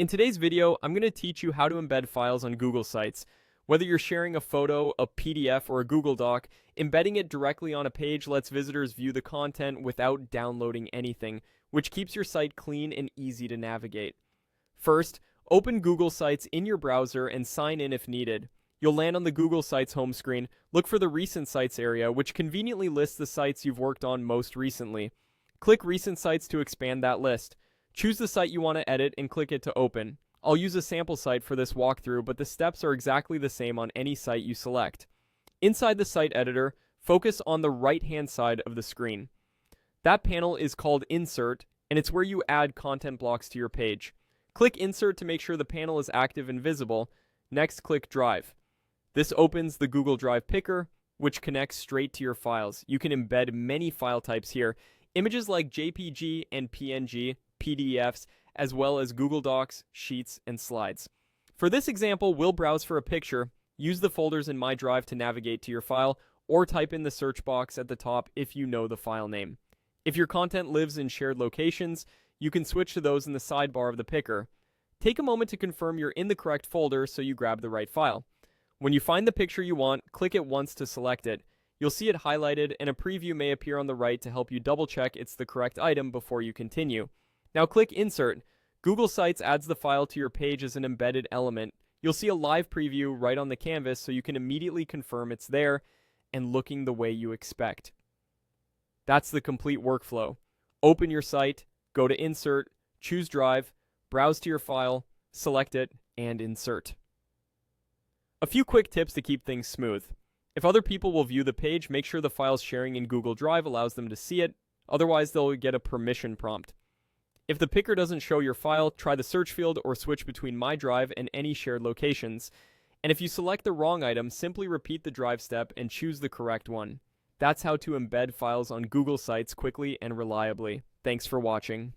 In today's video, I'm going to teach you how to embed files on Google Sites. Whether you're sharing a photo, a PDF, or a Google Doc, embedding it directly on a page lets visitors view the content without downloading anything, which keeps your site clean and easy to navigate. First, open Google Sites in your browser and sign in if needed. You'll land on the Google Sites home screen. Look for the Recent Sites area, which conveniently lists the sites you've worked on most recently. Click Recent Sites to expand that list. Choose the site you want to edit and click it to open. I'll use a sample site for this walkthrough, but the steps are exactly the same on any site you select. Inside the site editor, focus on the right-hand side of the screen. That panel is called Insert, and it's where you add content blocks to your page. Click Insert to make sure the panel is active and visible. Next, click Drive. This opens the Google Drive Picker, which connects straight to your files. You can embed many file types here. Images like JPG and PNG, PDFs, as well as Google Docs, Sheets, and Slides. For this example, we'll browse for a picture, use the folders in My Drive to navigate to your file, or type in the search box at the top if you know the file name. If your content lives in shared locations, you can switch to those in the sidebar of the picker. Take a moment to confirm you're in the correct folder so you grab the right file. When you find the picture you want, click it once to select it. You'll see it highlighted, and a preview may appear on the right to help you double-check it's the correct item before you continue. Now click Insert. Google Sites adds the file to your page as an embedded element. You'll see a live preview right on the canvas so you can immediately confirm it's there and looking the way you expect. That's the complete workflow. Open your site, go to Insert, choose Drive, browse to your file, select it, and insert. A few quick tips to keep things smooth. If other people will view the page, make sure the files sharing in Google Drive allows them to see it, otherwise they'll get a permission prompt. If the picker doesn't show your file, try the search field or switch between My Drive and any shared locations. And if you select the wrong item, simply repeat the drive step and choose the correct one. That's how to embed files on Google Sites quickly and reliably. Thanks for watching.